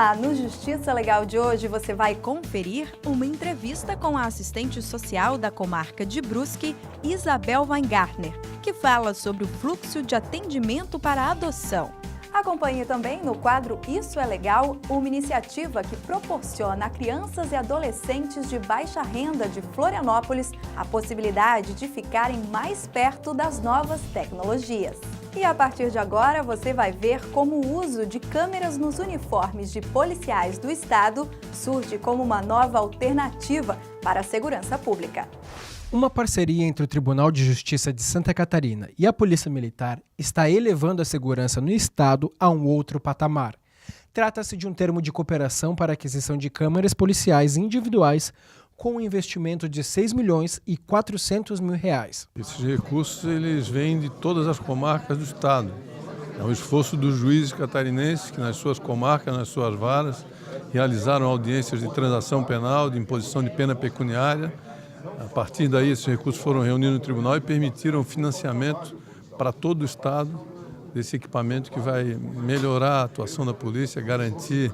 Olá, no Justiça Legal de hoje você vai conferir uma entrevista com a assistente social da comarca de Brusque, Isabel Weingartner, que fala sobre o fluxo de atendimento para a adoção. Acompanhe também no quadro Isso é Legal, uma iniciativa que proporciona a crianças e adolescentes de baixa renda de Florianópolis a possibilidade de ficarem mais perto das novas tecnologias. E a partir de agora você vai ver como o uso de câmeras nos uniformes de policiais do estado surge como uma nova alternativa para a segurança pública. Uma parceria entre o Tribunal de Justiça de Santa Catarina e a Polícia Militar está elevando a segurança no estado a um outro patamar. Trata-se de um termo de cooperação para a aquisição de câmeras policiais individuais com um investimento de R$6.400.000. Esses recursos eles vêm de todas as comarcas do estado. É um esforço dos juízes catarinenses que nas suas comarcas, nas suas varas, realizaram audiências de transação penal, de imposição de pena pecuniária. A partir daí, esses recursos foram reunidos no tribunal e permitiram o financiamento para todo o estado desse equipamento que vai melhorar a atuação da polícia, garantir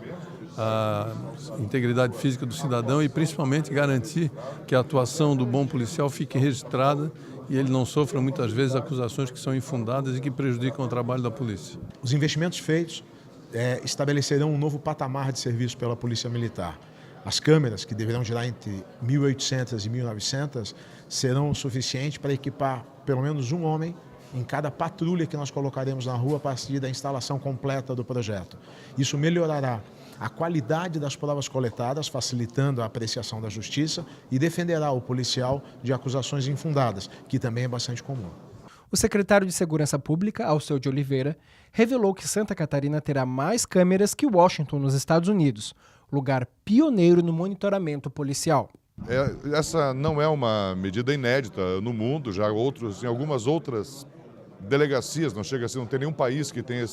a integridade física do cidadão e principalmente garantir que a atuação do bom policial fique registrada e ele não sofra muitas vezes acusações que são infundadas e que prejudicam o trabalho da polícia. Os investimentos feitos estabelecerão um novo patamar de serviço pela Polícia Militar. As câmeras, que deverão girar entre 1.800 e 1.900, serão suficientes para equipar pelo menos um homem em cada patrulha que nós colocaremos na rua a partir da instalação completa do projeto. Isso melhorará a qualidade das provas coletadas, facilitando a apreciação da justiça e defenderá o policial de acusações infundadas, que também é bastante comum. O secretário de Segurança Pública, Alceu de Oliveira, revelou que Santa Catarina terá mais câmeras que Washington, nos Estados Unidos, lugar pioneiro no monitoramento policial. Essa não é uma medida inédita no mundo, já em algumas outras delegacias, não chega assim, não tem nenhum país que tenha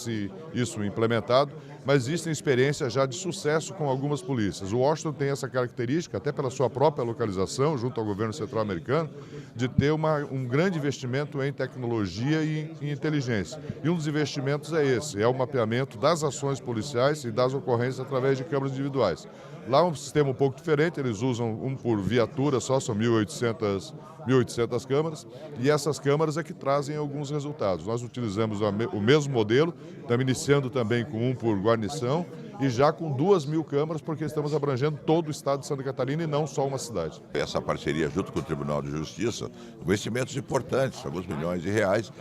isso implementado, mas existem experiências já de sucesso com algumas polícias. O Washington tem essa característica, até pela sua própria localização, junto ao governo central americano, de ter um grande investimento em tecnologia e em inteligência. E um dos investimentos é esse, é o mapeamento das ações policiais e das ocorrências através de câmeras individuais. Lá é um sistema um pouco diferente, eles usam um por viatura só, são 1.800 câmeras, e essas câmeras é que trazem alguns resultados. Nós utilizamos o mesmo modelo, estamos iniciando também com um por guarnição e já com 2.000 câmeras, porque estamos abrangendo todo o estado de Santa Catarina e não só uma cidade. Essa parceria junto com o Tribunal de Justiça, investimentos importantes, alguns milhões de reais,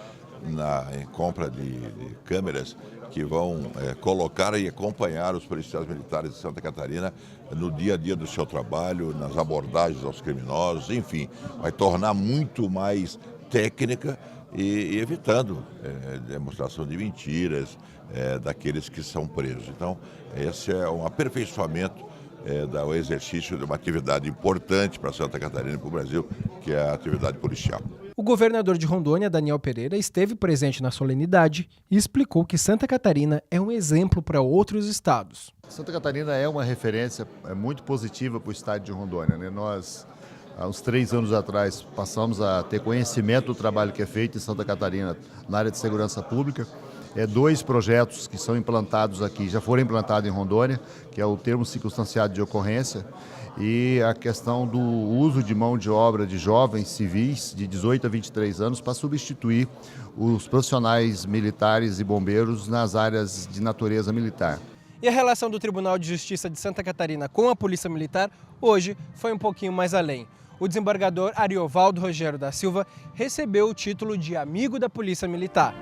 em compra de câmeras que vão colocar e acompanhar os policiais militares de Santa Catarina no dia a dia do seu trabalho, nas abordagens aos criminosos, enfim, vai tornar muito mais técnica e evitando demonstração de mentiras daqueles que são presos. Então, esse é um aperfeiçoamento do exercício de uma atividade importante para Santa Catarina e para o Brasil, que é a atividade policial. O governador de Rondônia, Daniel Pereira, esteve presente na solenidade e explicou que Santa Catarina é um exemplo para outros estados. Santa Catarina é uma referência muito positiva para o estado de Rondônia, né? Nós, há uns 3 anos atrás, passamos a ter conhecimento do trabalho que é feito em Santa Catarina na área de segurança pública. 2 projetos que são implantados aqui, já foram implantados em Rondônia, que é o termo circunstanciado de ocorrência e a questão do uso de mão de obra de jovens civis de 18 a 23 anos para substituir os profissionais militares e bombeiros nas áreas de natureza militar. E a relação do Tribunal de Justiça de Santa Catarina com a Polícia Militar hoje foi um pouquinho mais além. O desembargador Ariovaldo Rogério da Silva recebeu o título de amigo da Polícia Militar.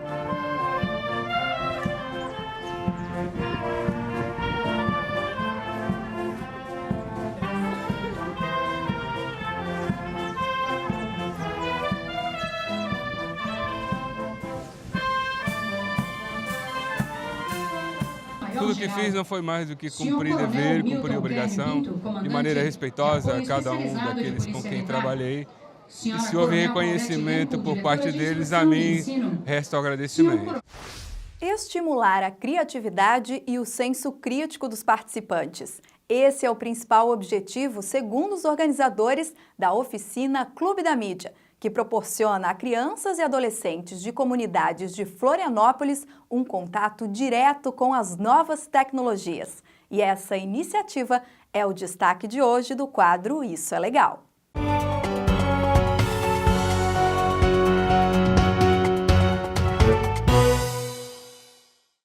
Tudo que fiz não foi mais do que cumprir dever, cumprir obrigação, de maneira respeitosa a cada um daqueles com quem trabalhei. E se houve reconhecimento por parte deles, a mim resta o agradecimento. Estimular a criatividade e o senso crítico dos participantes. Esse é o principal objetivo, segundo os organizadores da oficina Clube da Mídia, que proporciona a crianças e adolescentes de comunidades de Florianópolis um contato direto com as novas tecnologias. E essa iniciativa é o destaque de hoje do quadro Isso é Legal.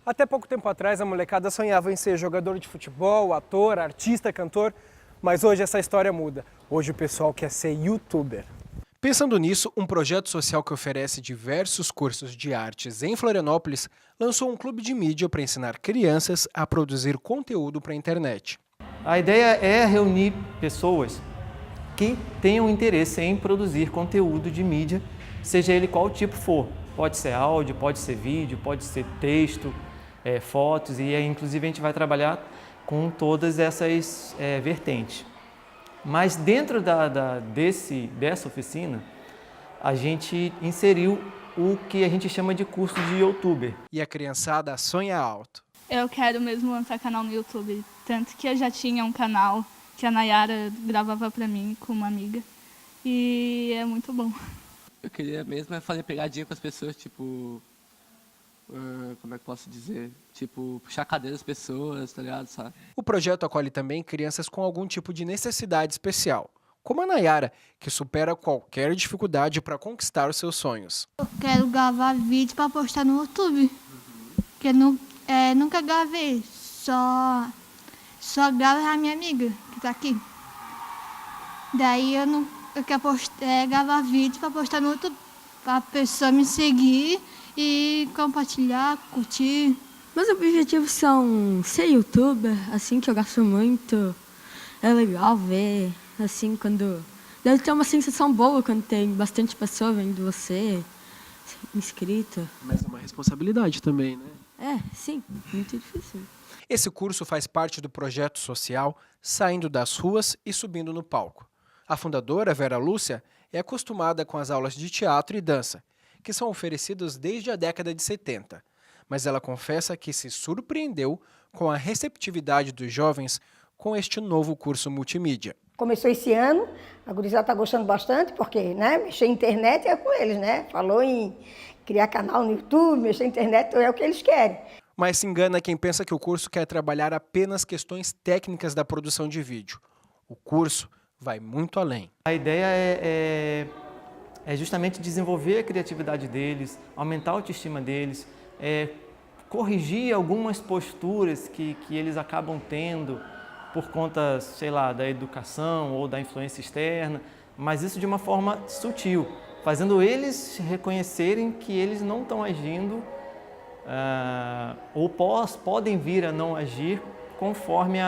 Até pouco tempo atrás, a molecada sonhava em ser jogador de futebol, ator, artista, cantor, mas hoje essa história muda. Hoje o pessoal quer ser youtuber. Pensando nisso, um projeto social que oferece diversos cursos de artes em Florianópolis lançou um clube de mídia para ensinar crianças a produzir conteúdo para a internet. A ideia é reunir pessoas que tenham interesse em produzir conteúdo de mídia, seja ele qual tipo for. Pode ser áudio, pode ser vídeo, pode ser texto, fotos, e inclusive a gente vai trabalhar com todas essas vertentes. Mas dentro dessa oficina, a gente inseriu o que a gente chama de curso de youtuber. E a criançada sonha alto. Eu quero mesmo lançar canal no YouTube, tanto que eu já tinha um canal que a Nayara gravava pra mim com uma amiga, e é muito bom. Eu queria mesmo fazer pegadinha com as pessoas, tipo, como é que posso dizer? Tipo, puxar a cadeira das pessoas, tá ligado, sabe? O projeto acolhe também crianças com algum tipo de necessidade especial, como a Nayara, que supera qualquer dificuldade para conquistar os seus sonhos. Eu quero gravar vídeo para postar no YouTube, porque nunca gravei, só gravo a minha amiga que tá aqui. Daí eu quero gravar vídeo para postar no YouTube, para a pessoa me seguir e compartilhar, curtir. Meus objetivos são ser youtuber, assim, que eu gosto muito. É legal ver, assim, quando... Deve ter uma sensação boa quando tem bastante pessoa vendo você, inscrita. Mas é uma responsabilidade também, né? Sim, muito difícil. Esse curso faz parte do projeto social Saindo das Ruas e Subindo no Palco. A fundadora, Vera Lúcia, é acostumada com as aulas de teatro e dança, que são oferecidas desde a década de 70. Mas ela confessa que se surpreendeu com a receptividade dos jovens com este novo curso multimídia. Começou esse ano, a gurizada está gostando bastante, porque mexer em internet é com eles, Falou em criar canal no YouTube, mexer em internet é o que eles querem. Mas se engana quem pensa que o curso quer trabalhar apenas questões técnicas da produção de vídeo. O curso vai muito além. A ideia é justamente desenvolver a criatividade deles, aumentar a autoestima deles, corrigir algumas posturas que eles acabam tendo por conta, sei lá, da educação ou da influência externa, mas isso de uma forma sutil, fazendo eles reconhecerem que eles não estão agindo ou podem vir a não agir conforme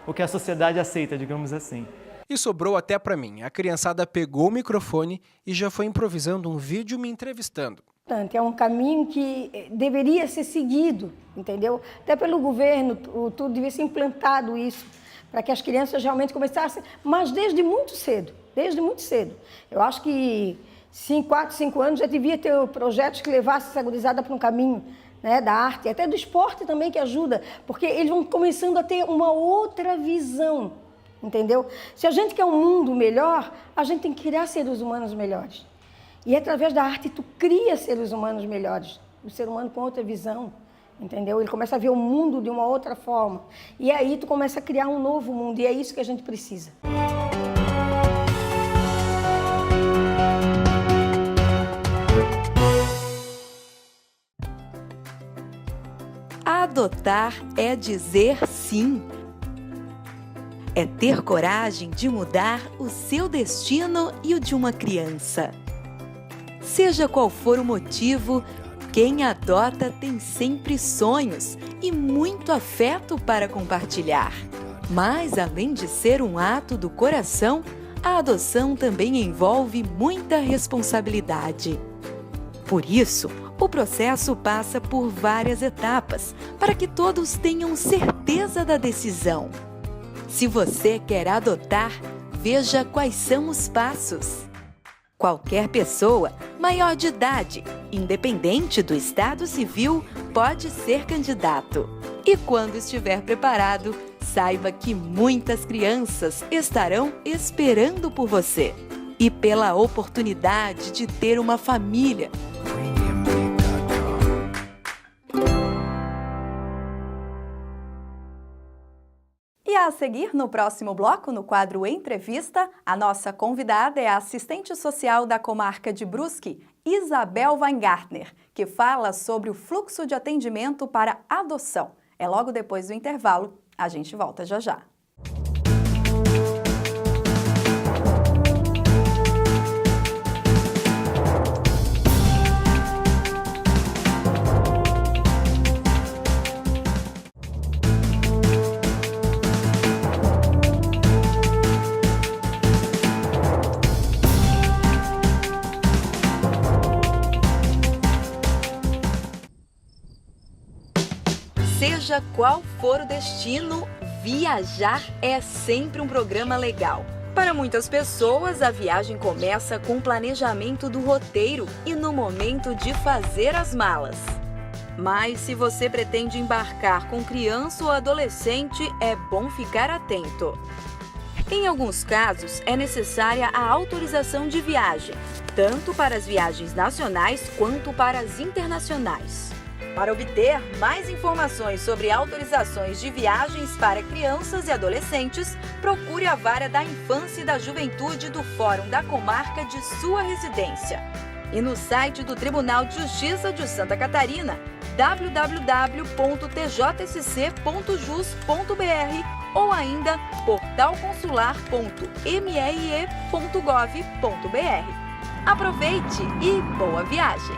o que a sociedade aceita, digamos assim. E sobrou até para mim. A criançada pegou o microfone e já foi improvisando um vídeo me entrevistando. É um caminho que deveria ser seguido, entendeu? Até pelo governo, tudo devia ser implantado isso, para que as crianças realmente começassem, mas desde muito cedo. Eu acho que 4, 5 anos já devia ter projetos que levassem essa gurizada para um caminho, da arte, até do esporte também, que ajuda, porque eles vão começando a ter uma outra visão, entendeu? Se a gente quer um mundo melhor, a gente tem que criar seres humanos melhores. E através da arte tu cria seres humanos melhores, o ser humano com outra visão, entendeu? Ele começa a ver o mundo de uma outra forma. E aí tu começa a criar um novo mundo, e é isso que a gente precisa. Adotar é dizer sim. É ter coragem de mudar o seu destino e o de uma criança. Seja qual for o motivo, quem adota tem sempre sonhos e muito afeto para compartilhar. Mas, além de ser um ato do coração, a adoção também envolve muita responsabilidade. Por isso, o processo passa por várias etapas para que todos tenham certeza da decisão. Se você quer adotar, veja quais são os passos. Qualquer pessoa, maior de idade, independente do estado civil, pode ser candidato. E quando estiver preparado, saiba que muitas crianças estarão esperando por você e pela oportunidade de ter uma família. A seguir, no próximo bloco, no quadro Entrevista, a nossa convidada é a assistente social da comarca de Brusque, Isabel Weingartner, que fala sobre o fluxo de atendimento para adoção. É logo depois do intervalo. A gente volta já já. Seja qual for o destino, viajar é sempre um programa legal. Para muitas pessoas, a viagem começa com o planejamento do roteiro e no momento de fazer as malas. Mas se você pretende embarcar com criança ou adolescente, é bom ficar atento. Em alguns casos, é necessária a autorização de viagem, tanto para as viagens nacionais quanto para as internacionais. Para obter mais informações sobre autorizações de viagens para crianças e adolescentes, procure a Vara da Infância e da Juventude do Fórum da Comarca de sua residência. E no site do Tribunal de Justiça de Santa Catarina, www.tjsc.jus.br ou ainda portalconsular.mie.gov.br. Aproveite e boa viagem!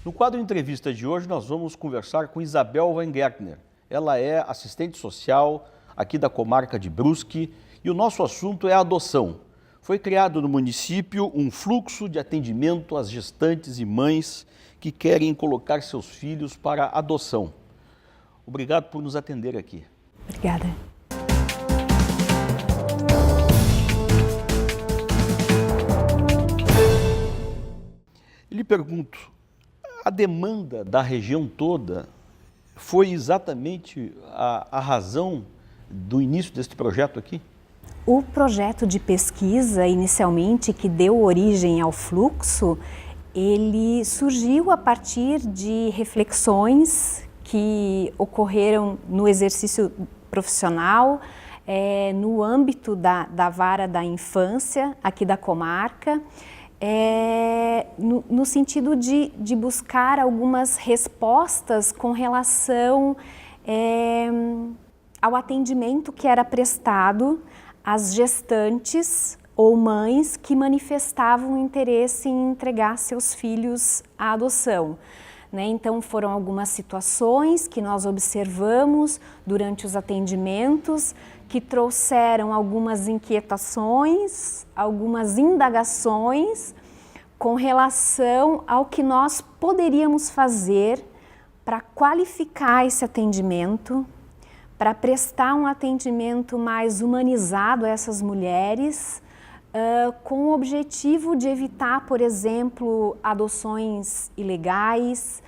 No quadro Entrevista de hoje, nós vamos conversar com Isabel Weingartner. Ela é assistente social aqui da comarca de Brusque e o nosso assunto é a adoção. Foi criado no município um fluxo de atendimento às gestantes e mães que querem colocar seus filhos para adoção. Obrigado por nos atender aqui. Obrigada. Lhe pergunto, a demanda da região toda foi exatamente a razão do início deste projeto aqui? O projeto de pesquisa, inicialmente, que deu origem ao fluxo, ele surgiu a partir de reflexões que ocorreram no exercício profissional, no âmbito da Vara da Infância, aqui da comarca, no sentido de buscar algumas respostas com relação ao atendimento que era prestado às gestantes ou mães que manifestavam interesse em entregar seus filhos à adoção. Então, foram algumas situações que nós observamos durante os atendimentos que trouxeram algumas inquietações, algumas indagações com relação ao que nós poderíamos fazer para qualificar esse atendimento, para prestar um atendimento mais humanizado a essas mulheres, com o objetivo de evitar, por exemplo, adoções ilegais,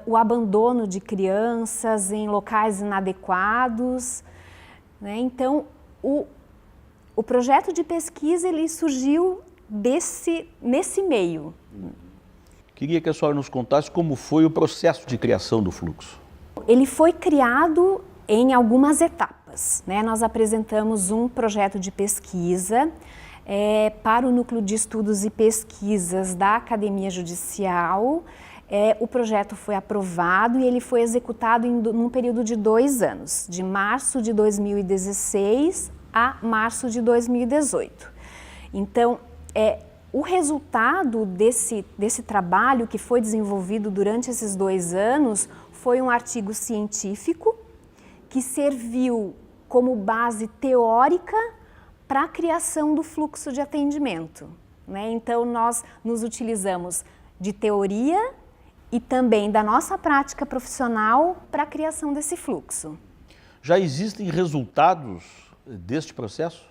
o abandono de crianças em locais inadequados. Então, o projeto de pesquisa ele surgiu nesse meio. Queria que a senhora nos contasse como foi o processo de criação do fluxo. Ele foi criado em algumas etapas. Nós apresentamos um projeto de pesquisa para o Núcleo de Estudos e Pesquisas da Academia Judicial. O projeto foi aprovado e ele foi executado num período de 2 anos, de março de 2016 a março de 2018. Então, o resultado desse trabalho que foi desenvolvido durante esses 2 anos foi um artigo científico que serviu como base teórica para a criação do fluxo de atendimento. Então, nós nos utilizamos de teoria e também da nossa prática profissional para a criação desse fluxo. Já existem resultados deste processo?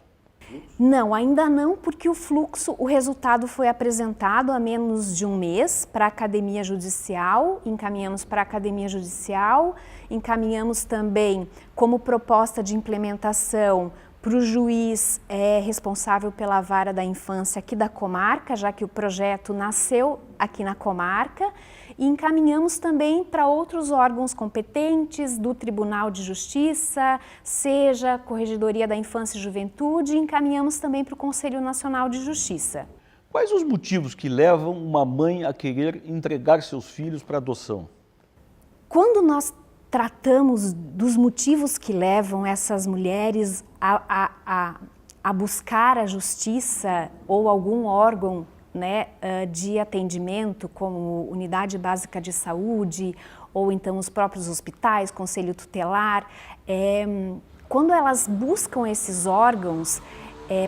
Não, ainda não, porque o resultado foi apresentado há menos de um mês para a Academia Judicial, encaminhamos para a Academia Judicial, encaminhamos também como proposta de implementação para o juiz responsável pela vara da infância aqui da comarca, já que o projeto nasceu aqui na comarca, e encaminhamos também para outros órgãos competentes do Tribunal de Justiça, seja Corregedoria da Infância e Juventude, e encaminhamos também para o Conselho Nacional de Justiça. Quais os motivos que levam uma mãe a querer entregar seus filhos para adoção? Quando nós tratamos dos motivos que levam essas mulheres a buscar a justiça ou algum órgão, né, de atendimento, como unidade básica de saúde, ou então os próprios hospitais, conselho tutelar, quando elas buscam esses órgãos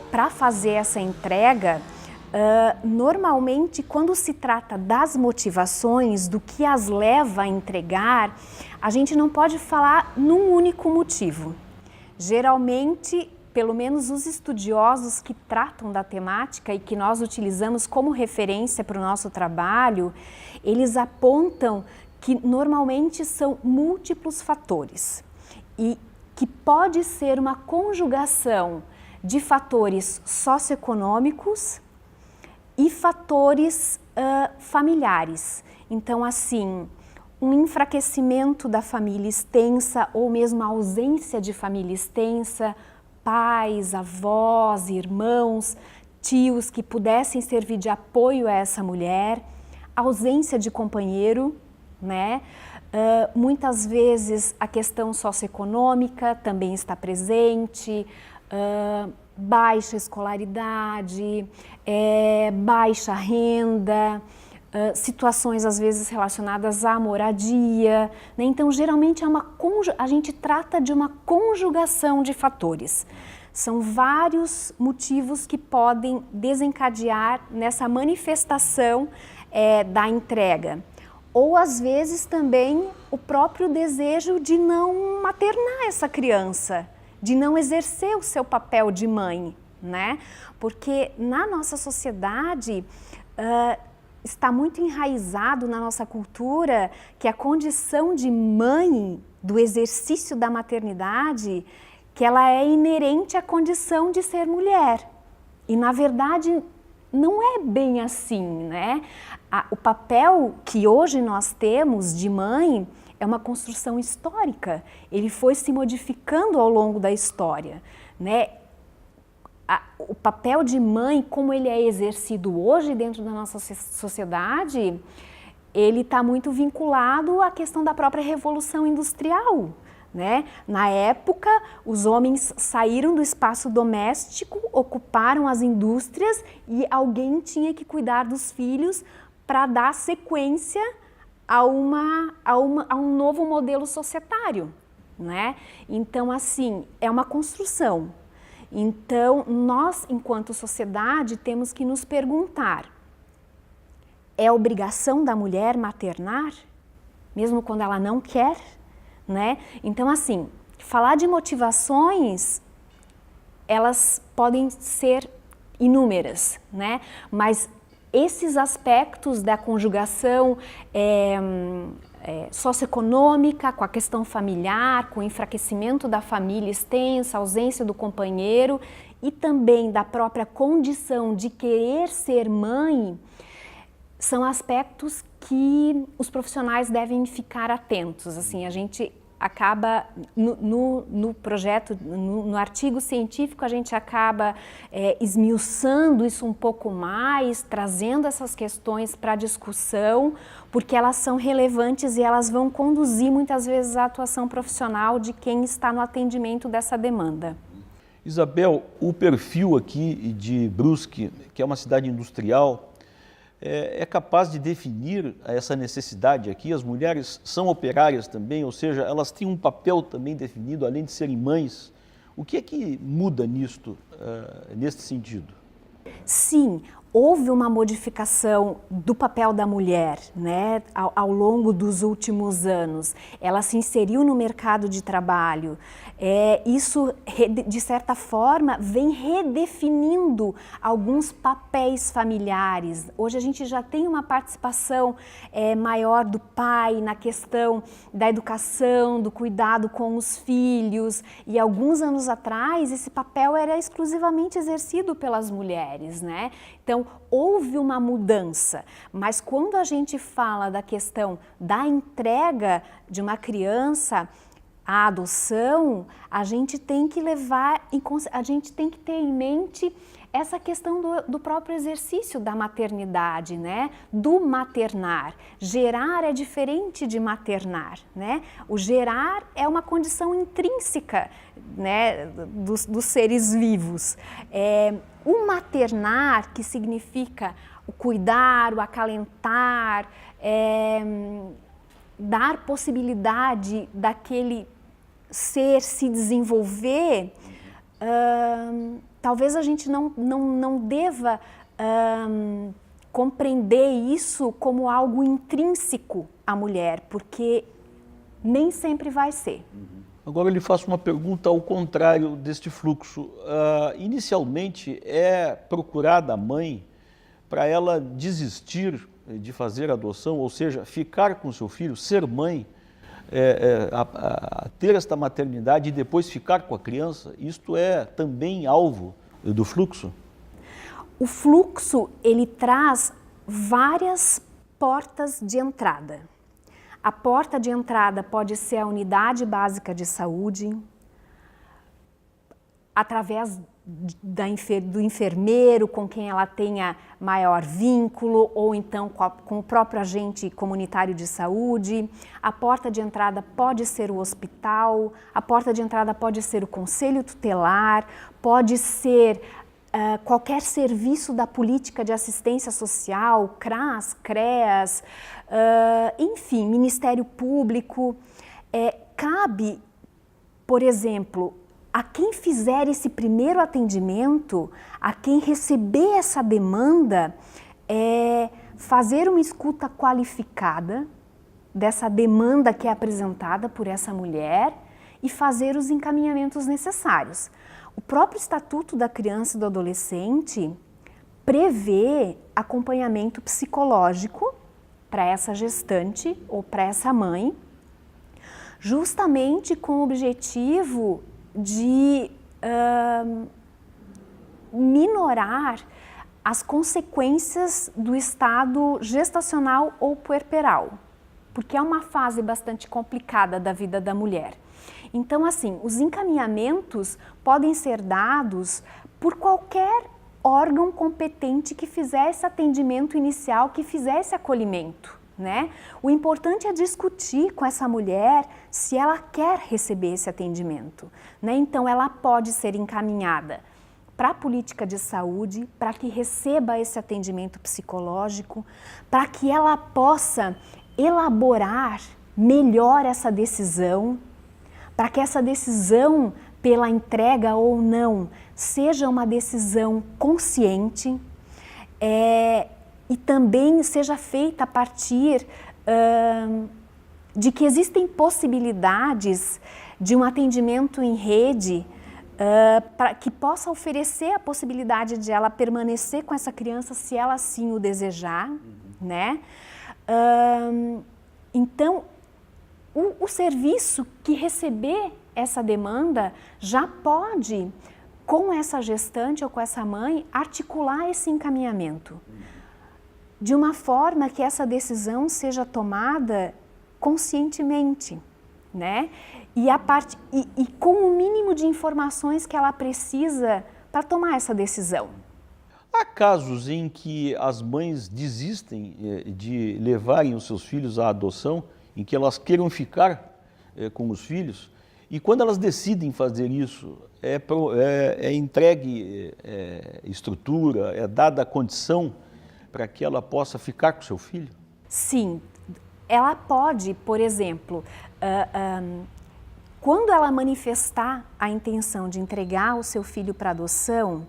para fazer essa entrega, normalmente, quando se trata das motivações, do que as leva a entregar, a gente não pode falar num único motivo. Geralmente, pelo menos os estudiosos que tratam da temática e que nós utilizamos como referência para o nosso trabalho, eles apontam que normalmente são múltiplos fatores e que pode ser uma conjugação de fatores socioeconômicos e fatores familiares. Então, assim, um enfraquecimento da família extensa ou mesmo a ausência de família extensa, pais, avós, irmãos, tios que pudessem servir de apoio a essa mulher, ausência de companheiro, né? Muitas vezes a questão socioeconômica também está presente, baixa escolaridade, baixa renda, situações às vezes relacionadas à moradia, né? Então geralmente a gente trata de uma conjugação de fatores. São vários motivos que podem desencadear nessa manifestação da entrega. Ou às vezes também o próprio desejo de não maternar essa criança, de não exercer o seu papel de mãe, né? Porque na nossa sociedade está muito enraizado na nossa cultura que a condição de mãe, do exercício da maternidade, que ela é inerente à condição de ser mulher. E na verdade não é bem assim, né? O papel que hoje nós temos de mãe é uma construção histórica, ele foi se modificando ao longo da história, né? O papel de mãe, como ele é exercido hoje dentro da nossa sociedade, ele está muito vinculado à questão da própria Revolução Industrial, né? Na época, os homens saíram do espaço doméstico, ocuparam as indústrias e alguém tinha que cuidar dos filhos para dar sequência a um novo modelo societário, né? Então, assim, é uma construção. Então, nós, enquanto sociedade, temos que nos perguntar: é obrigação da mulher maternar, mesmo quando ela não quer, né? Então, assim, falar de motivações, elas podem ser inúmeras, né? Mas esses aspectos da conjugação socioeconômica, com a questão familiar, com o enfraquecimento da família extensa, ausência do companheiro e também da própria condição de querer ser mãe, são aspectos que os profissionais devem ficar atentos. Assim, a gente acaba, no projeto, no artigo científico, a gente acaba esmiuçando isso um pouco mais, trazendo essas questões para a discussão, porque elas são relevantes e elas vão conduzir muitas vezes a atuação profissional de quem está no atendimento dessa demanda. Isabel, o perfil aqui de Brusque, que é uma cidade industrial, é capaz de definir essa necessidade aqui? As mulheres são operárias também, ou seja, elas têm um papel também definido, além de serem mães. O que é que muda nisto, neste sentido? Sim, houve uma modificação do papel da mulher, né, ao longo dos últimos anos. Ela se inseriu no mercado de trabalho. Isso, de certa forma, vem redefinindo alguns papéis familiares. Hoje a gente já tem uma participação maior do pai na questão da educação, do cuidado com os filhos. E alguns anos atrás, esse papel era exclusivamente exercido pelas mulheres, né? Então, houve uma mudança, mas quando a gente fala da questão da entrega de uma criança à adoção, a gente tem que ter em mente essa questão do próprio exercício da maternidade, né? Do maternar. Gerar é diferente de maternar, né? O gerar é uma condição intrínseca, né, dos seres vivos. O maternar, que significa o cuidar, o acalentar, dar possibilidade daquele ser se desenvolver, talvez a gente não deva compreender isso como algo intrínseco à mulher, porque nem sempre vai ser. Agora eu lhe faço uma pergunta ao contrário deste fluxo. Inicialmente é procurada a mãe para ela desistir de fazer a adoção, ou seja, ficar com seu filho, ser mãe, ter esta maternidade e depois ficar com a criança? Isto é também alvo do fluxo? O fluxo, ele traz várias portas de entrada. A porta de entrada pode ser a unidade básica de saúde, através do enfermeiro com quem ela tenha maior vínculo, ou então com o próprio agente comunitário de saúde. A porta de entrada pode ser o hospital, a porta de entrada pode ser o conselho tutelar, pode ser qualquer serviço da política de assistência social, CRAS, CREAS, enfim, Ministério Público. Cabe, por exemplo, a quem fizer esse primeiro atendimento, a quem receber essa demanda, fazer uma escuta qualificada dessa demanda que é apresentada por essa mulher e fazer os encaminhamentos necessários. O próprio Estatuto da Criança e do Adolescente prevê acompanhamento psicológico para essa gestante ou para essa mãe, justamente com o objetivo de minorar as consequências do estado gestacional ou puerperal, porque é uma fase bastante complicada da vida da mulher. Então, assim, os encaminhamentos podem ser dados por qualquer órgão competente que fizer esse atendimento inicial, que fizer esse acolhimento, né? O importante é discutir com essa mulher se ela quer receber esse atendimento, né? Então, ela pode ser encaminhada para a política de saúde, para que receba esse atendimento psicológico, para que ela possa elaborar melhor essa decisão, para que essa decisão pela entrega ou não seja uma decisão consciente e também seja feita a partir de que existem possibilidades de um atendimento em rede que possa oferecer a possibilidade de ela permanecer com essa criança se ela assim o desejar, né? Então, o serviço que receber essa demanda já pode, com essa gestante ou com essa mãe, articular esse encaminhamento de uma forma que essa decisão seja tomada conscientemente, né? E com o mínimo de informações que ela precisa para tomar essa decisão. Há casos em que as mães desistem de levarem os seus filhos à adoção, em que elas queiram ficar com os filhos, e quando elas decidem fazer isso, é entregue estrutura, é dada a condição para que ela possa ficar com seu filho? Sim, ela pode, por exemplo, quando ela manifestar a intenção de entregar o seu filho para adoção,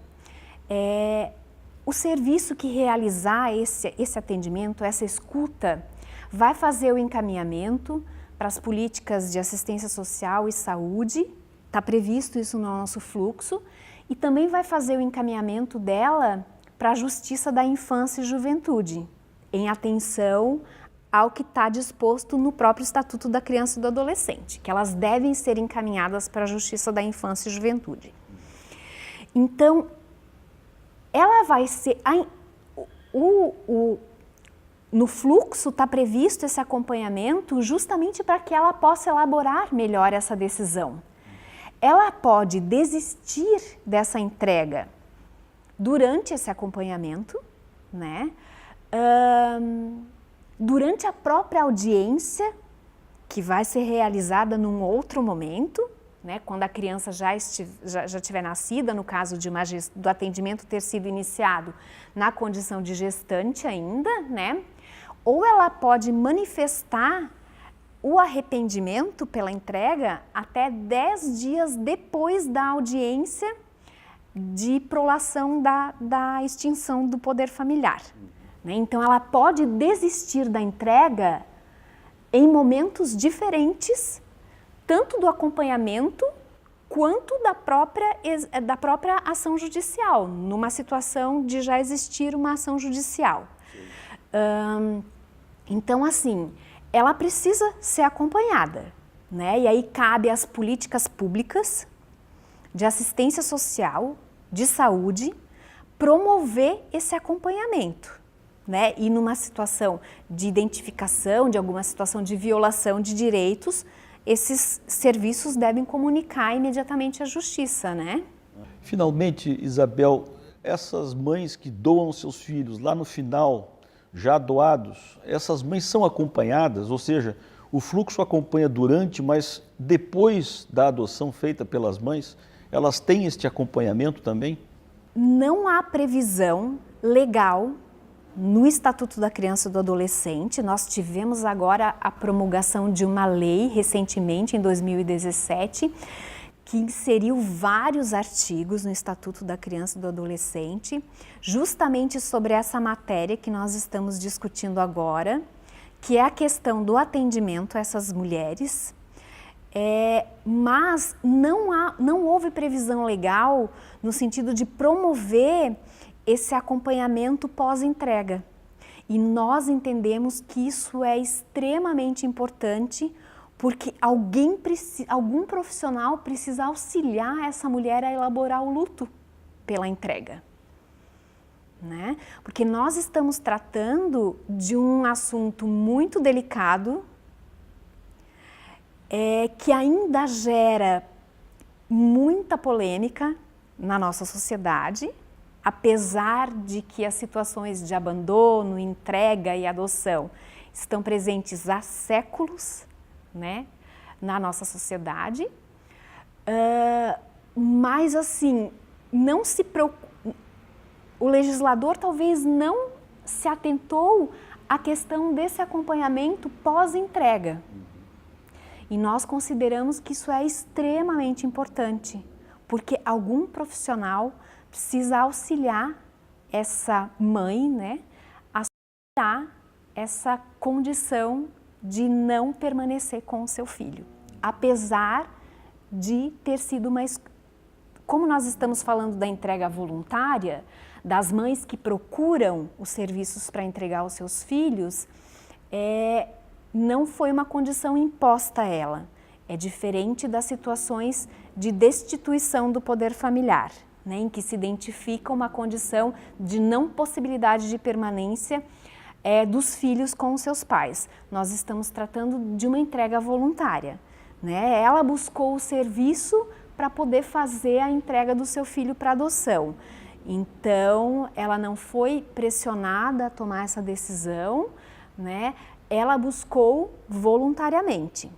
O serviço que realizar esse atendimento, essa escuta, vai fazer o encaminhamento para as políticas de assistência social e saúde, está previsto isso no nosso fluxo, e também vai fazer o encaminhamento dela para a Justiça da Infância e Juventude, em atenção ao que está disposto no próprio Estatuto da Criança e do Adolescente, que elas devem ser encaminhadas para a Justiça da Infância e Juventude. Então, ela vai ser... No fluxo está previsto esse acompanhamento justamente para que ela possa elaborar melhor essa decisão. Ela pode desistir dessa entrega durante esse acompanhamento, né? Durante a própria audiência, que vai ser realizada num outro momento, né? Quando a criança já tiver nascida, no caso do atendimento ter sido iniciado na condição de gestante ainda, né? Ou ela pode manifestar o arrependimento pela entrega até 10 dias depois da audiência de prolação da extinção do poder familiar. Né? Então, ela pode desistir da entrega em momentos diferentes, tanto do acompanhamento quanto da própria ação judicial, numa situação de já existir uma ação judicial. Então, assim, ela precisa ser acompanhada, né? E aí cabe às políticas públicas de assistência social, de saúde, promover esse acompanhamento, né? E numa situação de identificação, de alguma situação de violação de direitos, esses serviços devem comunicar imediatamente à justiça, né? Finalmente, Isabel, essas mães que doam seus filhos lá no final, já doados, essas mães são acompanhadas, ou seja, o fluxo acompanha durante, mas depois da adoção feita pelas mães, elas têm este acompanhamento também? Não há previsão legal no Estatuto da Criança e do Adolescente. Nós tivemos agora a promulgação de uma lei recentemente, em 2017, que inseriu vários artigos no Estatuto da Criança e do Adolescente, justamente sobre essa matéria que nós estamos discutindo agora, que é a questão do atendimento a essas mulheres, mas não houve previsão legal no sentido de promover esse acompanhamento pós-entrega. E nós entendemos que isso é extremamente importante, porque algum profissional precisa auxiliar essa mulher a elaborar o luto pela entrega, né? Porque nós estamos tratando de um assunto muito delicado, que ainda gera muita polêmica na nossa sociedade, apesar de que as situações de abandono, entrega e adoção estão presentes há séculos, né, na nossa sociedade, mas assim, o legislador talvez não se atentou à questão desse acompanhamento pós-entrega. E nós consideramos que isso é extremamente importante, porque algum profissional precisa auxiliar essa mãe, né, a superar essa condição de não permanecer com o seu filho, apesar de ter sido como nós estamos falando da entrega voluntária, das mães que procuram os serviços para entregar aos seus filhos, não foi uma condição imposta a ela. É diferente das situações de destituição do poder familiar, né, em que se identifica uma condição de não possibilidade de permanência dos filhos com os seus pais. Nós estamos tratando de uma entrega voluntária, né? Ela buscou o serviço para poder fazer a entrega do seu filho para adoção. Então, ela não foi pressionada a tomar essa decisão, né? Ela buscou voluntariamente.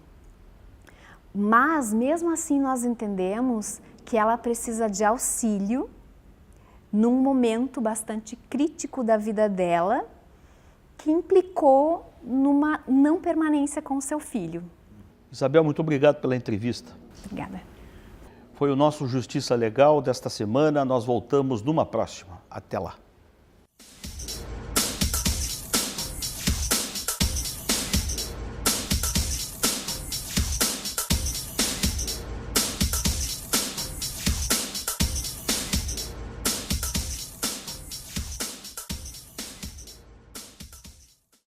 Mas, mesmo assim, nós entendemos que ela precisa de auxílio num momento bastante crítico da vida dela, que implicou numa não permanência com o seu filho. Isabel, muito obrigado pela entrevista. Obrigada. Foi o nosso Justiça Legal desta semana. Nós voltamos numa próxima. Até lá.